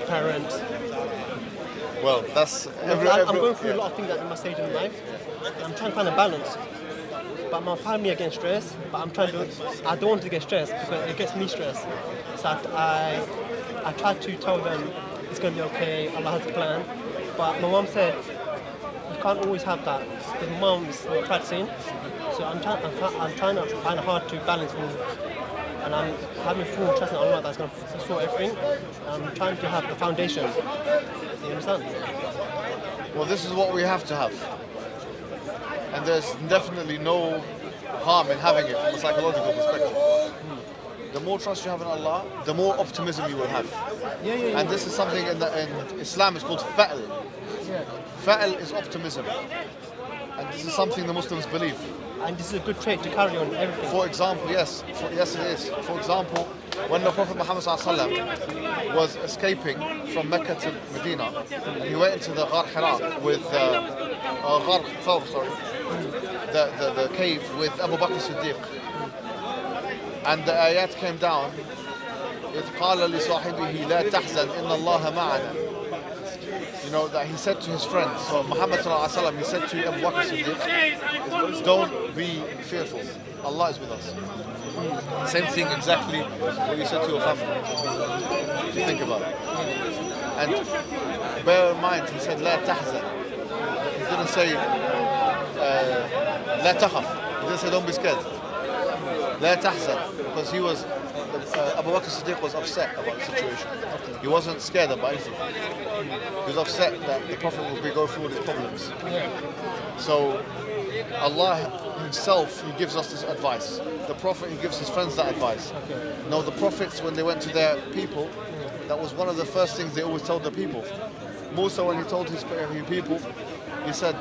parents. Well, that's I'm going through a lot of things in my stage in life. And I'm trying to find a balance. But my family are getting stressed. But I don't want to get stressed because it gets me stressed. So I try to tell them it's going to be okay. Allah has a plan. But my mom said you can't always have that. Because mom is not practicing. So I'm trying to find it hard to balance things. And I'm having full trust in Allah that's going to sort everything. I'm trying to have the foundation. You understand? Well, this is what we have to have. And there's definitely no harm in having it from a psychological perspective. The more trust you have in Allah, the more optimism you will have. Yeah. And this is something in Islam is called fa'al. Yeah. Fa'al is optimism. And this is something the Muslims believe. And this is a good trait to carry on everything. For example, yes it is. For example, when the Prophet Muhammad ﷺ was escaping from Mecca to Medina, and he went into the Ghar Hira with Ghar Thawr, the cave with Abu Bakr Siddiq, and the ayat came down. إذ قال لصاحبه لا تحزن إن الله معنا. You know, that he said to his friends, so Muhammad ﷺ, he said to Abu Bakr Siddiq, don't be fearful, Allah is with us. Same thing exactly what you said to your family, if you think about it. And bear in mind, he said, لا تحزن. He didn't say, لا تخف. He didn't say, don't be scared. لا تحزن, because he was, Abu Bakr Siddiq was upset about the situation. He wasn't scared about anything. He was upset that the Prophet would go through all his problems. So Allah himself, he gives us this advice. The Prophet, he gives his friends that advice. No, the Prophets, when they went to their people, that was one of the first things they always told their people. Musa, when he told his people, he said,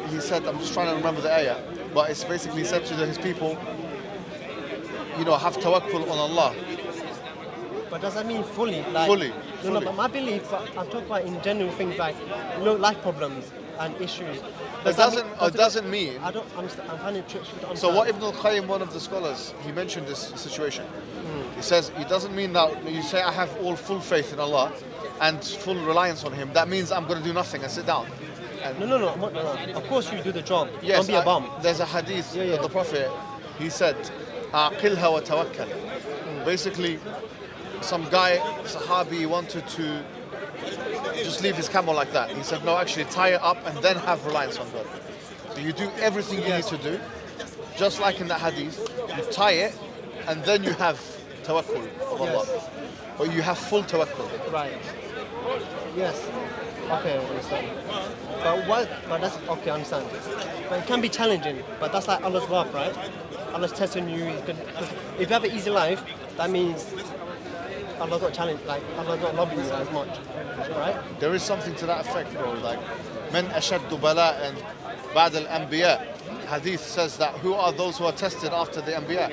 he said, I'm just trying to remember the ayah, but it's basically said to his people, have tawakkul on Allah. But does that mean fully? Fully. No, but my belief, I'm talking about in general things like, life problems and issues. It doesn't mean. I don't understand. I'm finding it tricky to understand. So what Ibn al-Qayyim, one of the scholars, he mentioned this situation. He says, it doesn't mean that you say I have all full faith in Allah and full reliance on Him. That means I'm going to do nothing and sit down. And No. Of course you do the job. Yes, don't be a bum. There's a hadith of the Prophet. He said, "Aqilha wa tawakkal." Basically, some guy, Sahabi, wanted to just leave his camel like that. He said, no, actually tie it up and then have reliance on God. So you do everything you need to do, just like in that hadith. You tie it and then you have tawakkul of Allah. Or you have full tawakkul. Right. Yes. Okay, I understand. But that's okay, I understand. But it can be challenging, but that's like Allah's love, right? Allah's testing you. If you have an easy life, that means Allah's not challenged, like Allah's not loving you as much, right? There is something to that effect, bro. Like, men ashaddu bala'an ba'd al-anbiya. Hadith says that who are those who are tested after the anbiya?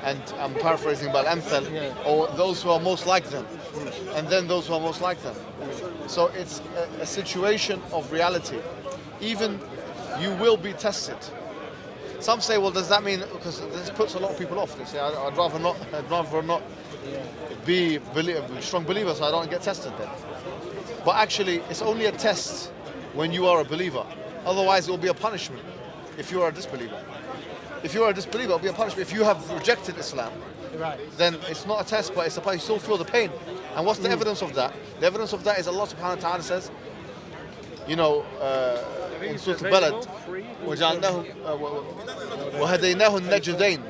And I'm paraphrasing about amthal, or those who are most like them, and then those who are most like them. So it's a situation of reality. Even you will be tested. Some say, well, does that mean, because this puts a lot of people off. They say, I'd rather not be strong believer so I don't get tested then. But actually, it's only a test when you are a believer. Otherwise, it will be a punishment if you are a disbeliever. If you are a disbeliever, it will be a punishment. If you have rejected Islam, then it's not a test, but it's you still feel the pain. And what's the evidence of that? The evidence of that is Allah subhanahu wa ta'ala says, in Surah Al-Balad, وَهَدَيْنَاهُ النَّجْدَيْنِ,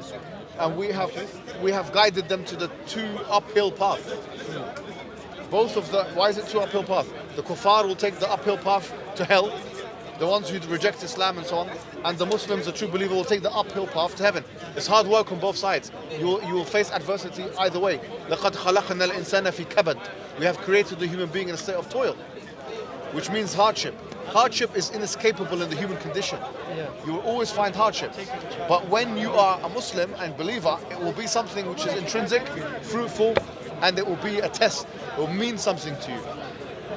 and we have guided them to the two uphill path. Both of the, why is it two uphill path? The kuffar will take the uphill path to hell, the ones who reject Islam and so on, and the Muslims, the true believer, will take the uphill path to heaven. It's hard work on both sides. You will face adversity either way. لَقَدْ خَلَقْنَا الْإِنسَانَ فِي كَبَدٍ. We have created the human being in a state of toil, which means hardship. Hardship is inescapable in the human condition. You will always find hardship. But when you are a Muslim and believer, it will be something which is intrinsic, fruitful, and it will be a test. It will mean something to you.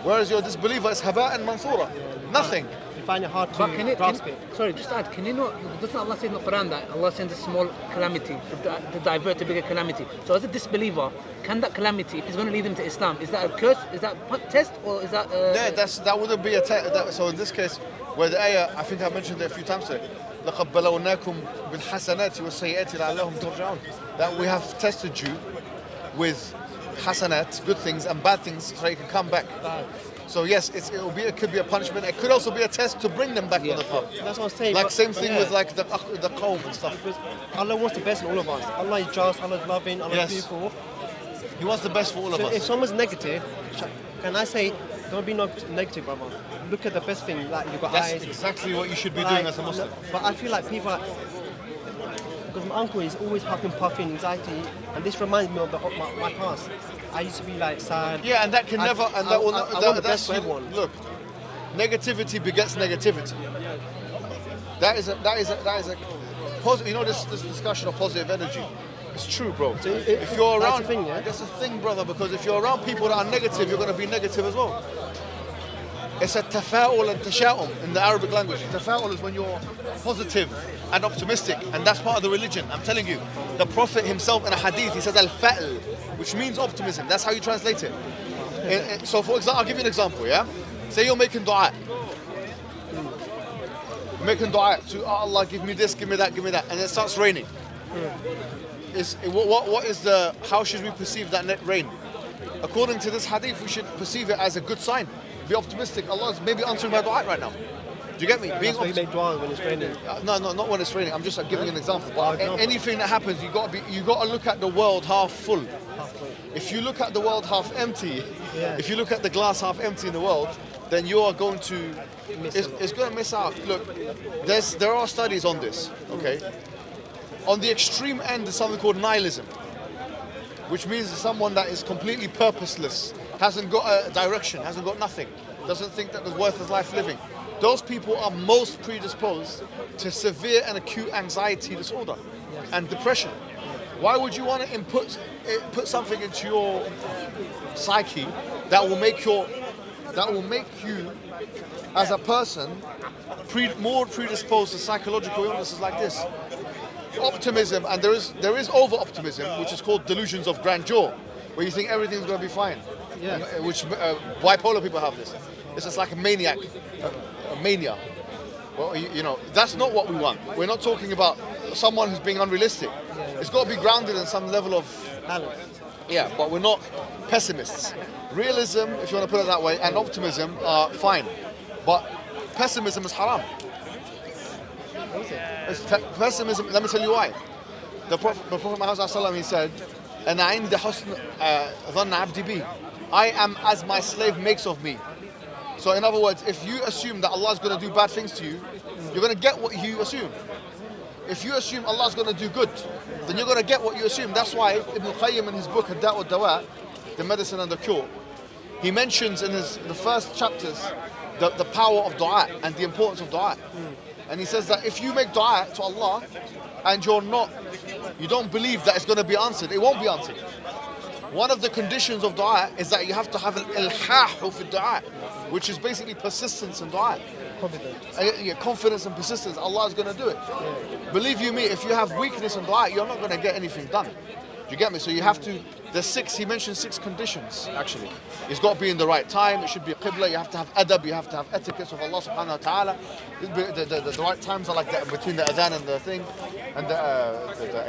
Whereas your disbeliever is haba and manthura. Nothing. find it hard to But grasp it. sorry, just add, can you not, doesn't Allah say in the Quran that Allah sends a small calamity to divert a bigger calamity? So as a disbeliever, can that calamity, if it's going to lead them to Islam, is that a curse, is that a test, or is that... that wouldn't be a test. So in this case, where the ayah, I think I mentioned it a few times today, لَقَدْ بَلَوْنَاكُمْ بِالْحَسَنَاتِ وَالسَّيِّئَاتِ لَعَلَّهُمْ تُرْجَعُونَ, that we have tested you with hasanat, good things, and bad things, so you can come back. So yes, it could be a punishment. It could also be a test to bring them back on the path. That's what I'm saying. Like same thing with like the qawm and stuff. Because Allah wants the best in all of us. Allah is just, Allah is loving, Allah is beautiful. He wants the best for all of So us. if someone's negative, can I say, don't be negative, brother. Look at the best thing, like you've got That's eyes. exactly what you should be doing as a Muslim. But I feel like people are, because my uncle is always puffing, anxiety, and this reminds me of my past. I used to be like sad. Yeah, and that can never, and I that will want not, the best for everyone. Look, negativity begets negativity. That is a positive. You know this discussion of positive energy. It's true, bro. So if you're that's around, the thing, yeah? that's the thing, brother. Because if you're around people that are negative, you're going to be negative as well. It's a tafa'ul and tasha'um in the Arabic language. Tafa'ul is when you're positive and optimistic, and that's part of the religion. I'm telling you, the Prophet himself in a hadith, he says al-fa'l, which means optimism. That's how you translate it. So for example, I'll give you an example, yeah? Say you're making dua. You're making dua to Allah, give me this, give me that, and it starts raining. How should we perceive that net rain? According to this hadith, we should perceive it as a good sign. Be optimistic. Allah is maybe answering my dua right now. Do you get me? Being optimistic. Dua when it's raining. No, not when it's raining. I'm just giving you an example. But anything that happens, you got to look at the world half full. If you look at the world half empty, if you look at the glass half empty in the world, then you are going to it's going to miss out. Look, there are studies on this. Okay, on the extreme end is something called nihilism, which means someone that is completely purposeless, hasn't got a direction, hasn't got nothing, doesn't think that there's worth his life living. Those people are most predisposed to severe and acute anxiety disorder and depression. Why would you want to put something into your psyche that will make you as a person more predisposed to psychological illnesses like this? Optimism, and there is over optimism, which is called delusions of grandeur, where you think everything's going to be fine. Yeah. Which bipolar people have this. It's just like a maniac, a mania. Well, you know, that's not what we want. We're not talking about someone who's being unrealistic. It's got to be grounded in some level of balance. Yeah, but we're not pessimists. Realism, if you want to put it that way, and optimism are fine, but pessimism is haram. Pessimism. Let me tell you why. The Prophet Muhammad, he said, "Ana 'inda husn dhann 'abdi bi." I am as my slave makes of me. So in other words, if you assume that Allah is going to do bad things to you, you're going to get what you assume. If you assume Allah is going to do good, then you're going to get what you assume. That's why Ibn Qayyim in his book Ad-Da' wa Dawa, The Medicine and the Cure, he mentions in the first chapters the power of dua and the importance of dua. And he says that if you make dua to Allah and you don't believe that it's going to be answered, it won't be answered. One of the conditions of dua is that you have to have an ilhahu fi dua, which is basically persistence in dua. Confidence and persistence. Allah is going to do it. Yeah. Believe you me, if you have weakness in dua, you're not going to get anything done. Do you get me? So you have to, he mentioned 6 conditions actually. It's got to be in the right time, it should be a qibla, you have to have adab, you have to have etiquette of Allah subhanahu wa ta'ala. The right times are like that between the adhan and the thing, and the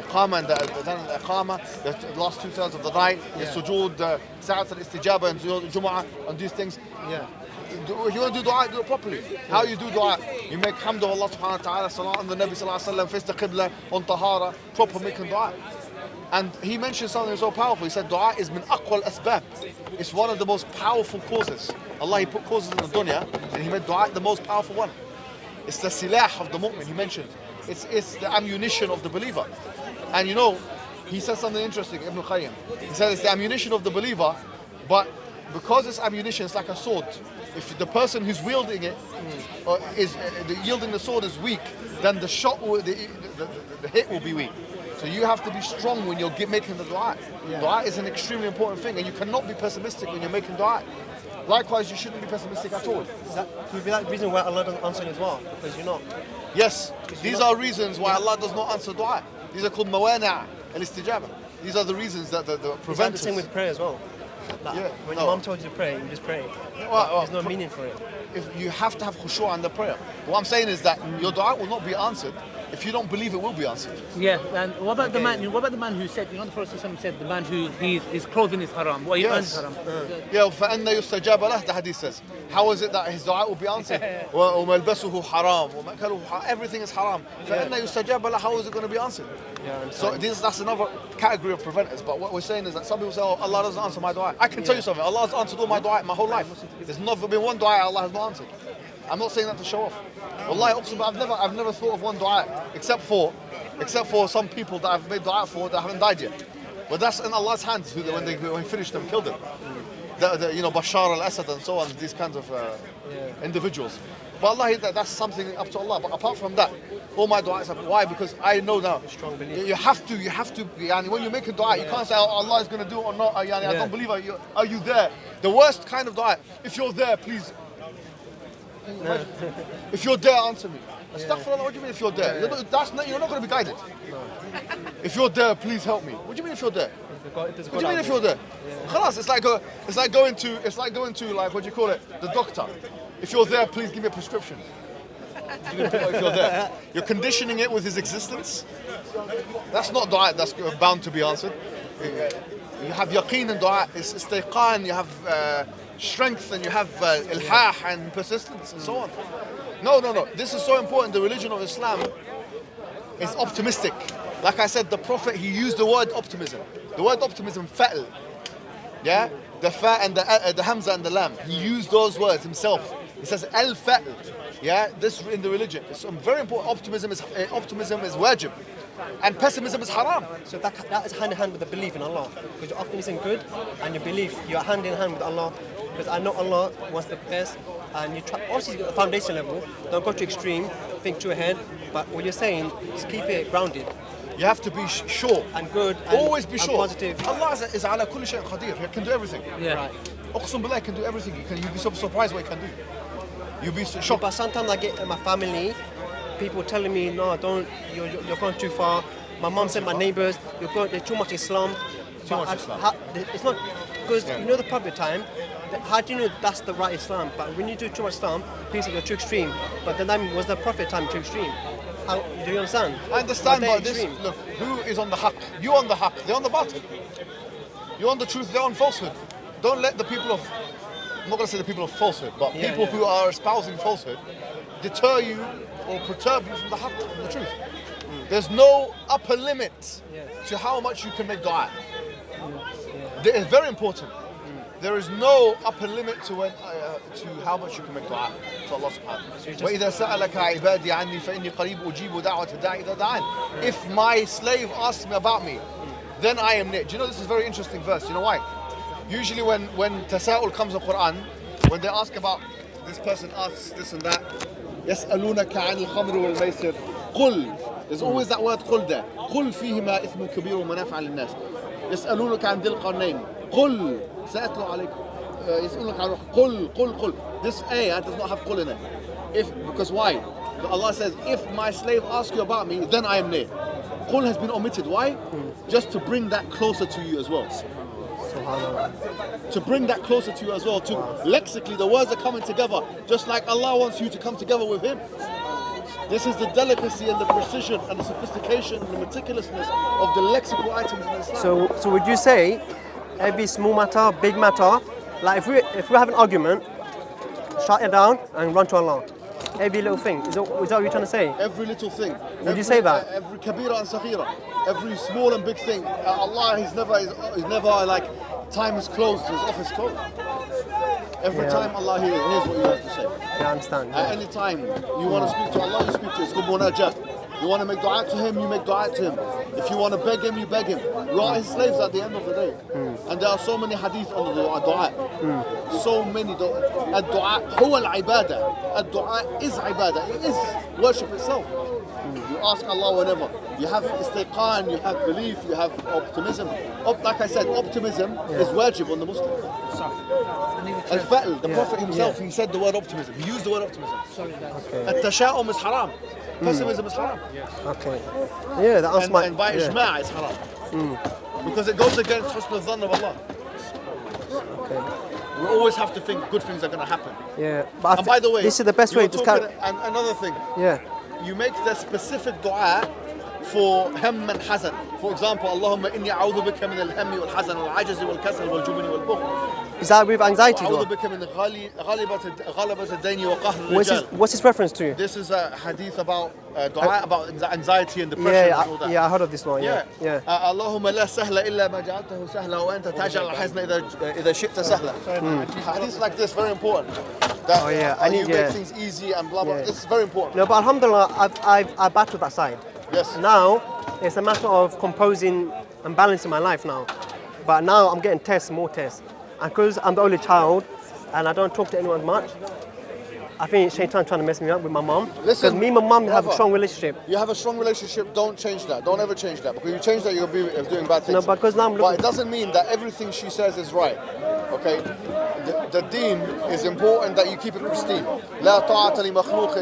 iqama and the adhan and the iqama, the last 2/3 of the night, the sujood, the sa'at al-istijaba and jumu'ah, and these things. Yeah. If you want to do dua, do it properly. How you do dua? You make hamd of Allah subhanahu wa ta'ala, salat on the Nabi sallallahu alayhi wa sallam, face the qibla, on tahara, proper making dua. And he mentioned something so powerful. He said, dua is min aqwa al-asbab. It's one of the most powerful causes. Allah, He put causes in the dunya, and He made dua the most powerful one. It's the silah of the mu'min, He mentioned. It's the ammunition of the believer. And you know, he said something interesting, Ibn Qayyim. He said it's the ammunition of the believer, but because it's ammunition, it's like a sword. If the person who's wielding it yielding the sword is weak, then the shot, the hit will be weak. So you have to be strong when you're making the dua. Yeah. Dua is an extremely important thing, and you cannot be pessimistic when you're making dua. Likewise, you shouldn't be pessimistic at all. That could be that reason why Allah doesn't answer it as well, because you're not. Yes, these are reasons why Allah does not answer dua. These are called mawani' al-istijaba. These are the reasons that prevent It's the same with prayer as well. Like, when your mom told you to pray, you just pray. There's no meaning for it. If you have to have khushu' in the prayer. What I'm saying is that your dua will not be answered if you don't believe it will be answered. Yeah, and what about the man? What about the man who said? You know, the Prophet said the man who his clothing is haram. What he earns haram. Yeah, فَأَنَّ يُسْتَجَابَ لَهُ, the hadith says. How is it that his dua will be answered? وَمَلْبَسُهُ حَرَام وَمَأْكَلُهُ حَرَام. Everything is haram. فَأَنَّ يُسْتَجَابَ لَهُ. How is it going to be answered? So that's another category of preventers. But what we're saying is that some people say, oh, Allah doesn't answer my dua. I can tell you something. Allah has answered all my dua my whole life. There's never been one dua Allah has not answered. I'm not saying that to show off. Wallahi, I've never thought of one dua except for some people that I've made dua for that haven't died yet. But that's in Allah's hands. When He finished them, killed them. Bashar al-Assad and so on. These kinds of individuals. But Allah, that's something up to Allah. But apart from that, all my du'as are. Why? Because I know now. Strong belief. You have to. When you make a dua, you can't say, oh, Allah is going to do it or not. I don't believe. Are you there? The worst kind of dua. If you're there, please. If you're there, answer me. Astaghfirullah, what do you mean if you're there? You're not going to be guided. No. If you're there, please help me. What do you mean if you're there? What do you mean if you're there? Khalas, it's like going to like, what do you call it? The doctor. If you're there, please give me a prescription. If you're there, you're conditioning it with his existence. That's not dua that's bound to be answered. You have yaqeen in dua, it's istiqan, you have strength, and you have ilhah and persistence and so on. No. This is so important. The religion of Islam is optimistic. Like I said, the Prophet, he used the word optimism. The word optimism, fa'l. Yeah? The fa and the hamza and the lam. He used those words himself. He says al-fa'l. Yeah? This in the religion. It's very important. Optimism is wajib. And pessimism is haram. So that is hand in hand with the belief in Allah. Because your optimism is good and your belief, you're hand in hand with Allah. Because I know Allah wants the best, and you try, obviously at the foundation level, don't go to extreme, think too ahead, but what you're saying is keep it grounded. You have to be sure. And good. Always be and sure. Positive. Allah is ala kulli shay'in qadir. He can do everything. Yeah. Right. Uqsum billah, can do everything. You'll be so surprised what he can do. You'll be so shocked. But sometimes I get in my family, people telling me, no, don't, you're going too far. My mom said, my neighbors, there's too much Islam. Too much Islam. It's not, because you know the Prophet time, how do you know that's the right Islam? But when you do too much Islam, people say you're too extreme. But then was the Prophet time too extreme? Do you understand? I understand, but this, look, who is on the haqq? You on the haqq, they're on the batil. You're on the truth, they're on falsehood. Don't let the people of, I'm not going to say the people of falsehood, but people who are espousing falsehood deter you or perturb you from the haqq, from the truth. There's no upper limit to how much you can make dua. It's very important. There is no upper limit to how much you can make dua to Allah subhanahu wa ta'ala. وَإِذَا سَأَلَكَ عِبَادِي عَنِّي فَإِنِّي قَرِيبٌ أُجِيبُ دَعْوَةَ الدَّاعِ إِذَا دَعَانِ. If my slave asks me about me, then I am near. Do you know this is a very interesting verse? You know why? Usually when tasa'ul comes in Quran, when they ask about, this person asks this and that, يَسْأَلُونَكَ عَنِ الْخَمْرِ وَالْمَيْسِرِ قُلْ. There's always that word قُلْ there. قُلْ فِيهِمَا إِثْمٌ كَبِيرٌ وَمَنَافِعٌ لِلنَّاسِ. يَسْأَلُونَكَ عَنِ ذِي الْقَرْنَيْنِ قُلْ سأتلو عليكم يسألونك عن قل. This ayah does not have qul in it. Because why? Allah says, if my slave asks you about me, then I am near. Qul has been omitted. Why? Just to bring that closer to you as well. To bring that closer to you as well. Lexically, the words are coming together, just like Allah wants you to come together with Him. This is the delicacy and the precision and the sophistication and the meticulousness of the lexical items in Islam. So would you say every small matter, big matter, like if we have an argument, shut it down and run to Allah? Every little thing. Is that what you're trying to say? Every little thing. Would you say that? Every kabira and saghira. Every small and big thing. Allah, He's never like, time is closed, His office closed. Every time Allah hears what you have to say. Yeah, I understand. At any time you want to speak to Allah, you speak to Him. It's called munajat. You want to make dua to Him, you make dua to Him. If you want to beg him, you beg him. We are his slaves at the end of the day. And there are so many hadith on the dua. So many dua. Ad-dua huwa al-ibadah. Ad-dua is ibadah. It is worship itself. You ask Allah whenever. You have istiqan, you have belief, you have optimism. Like I said, optimism is wajib on the Muslim. Al-Fa'l, the Prophet himself, he said the word optimism. He used the word optimism. At-tasha'um is haram. Pessimism is haram. Okay. Yeah, that answers my... And by ijma' it's haram. Because it goes against husn al-dhann of Allah. Okay. We always have to think good things are going to happen. Yeah. But And by the way, this is the best way to start. And another thing, Yeah. you make the specific dua for hem and hazan. For example, Allahumma inni a'udhu bika min al-hammi wal-hazan wal-'ajzi wal-kasal wal-jubni wal-bukhl. Is that with anxiety? أعوذ بك من غلبة الدين وقهر الرجال. What's his reference to? This is a hadith about dua about anxiety and depression and all that. Yeah, I heard of this one. Yeah. اللهم لا سهل إلا ما جعلته سهلا وأنت تجعل الحزن إذا شئت سهلا. Hadith like this very important. That, you make things easy and blah blah. This is very important. No, but alhamdulillah, I've battled that side. Yes. Now it's a matter of composing and balancing my life now. But now I'm getting tests, more tests. And because I'm the only child and I don't talk to anyone much, I think Shaitan trying to mess me up with my mom. Because me and my mom have a strong relationship. You have a strong relationship, don't change that. Don't ever change that. Because you change that, you'll be doing bad things. No, because now I'm looking... But it doesn't mean that everything she says is right. Okay? The deen is important that you keep it pristine. لا طاعة لمخلوق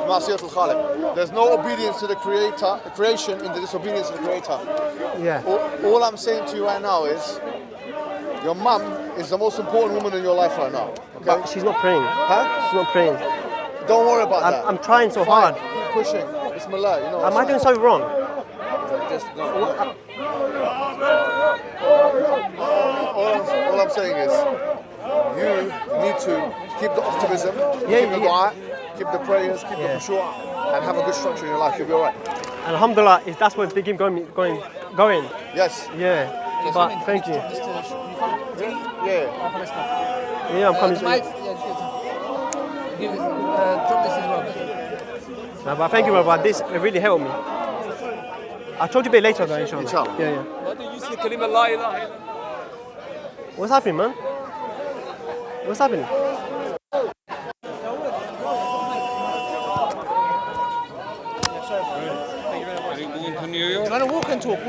معصية الخالق. There's no obedience to the creation in the disobedience of the creator. Yeah. All I'm saying to you right now is, your mum is the most important woman in your life right now. Okay? But she's not praying. Huh? She's not praying. Don't worry about that. I'm trying so Fine. hard. Keep pushing. Bismillah. You know. Am I doing something wrong? Just no. All I'm saying is, you need to keep the optimism, keep the dua, keep the prayers, keep the khushu', and have a good structure in your life. You'll be alright. And alhamdulillah, if that's what's big going. Yes. Yeah. But thank you. Yeah. Yeah, I'm coming. Drop this as well. No, but thank you, brother. This really helped me. I'll talk to you a bit later, though, inshallah. Inshallah. Yeah. Why do you say kalima la ilaha illallah? What's happening, man? What's happening? Are you going to New York? You want to walk and talk?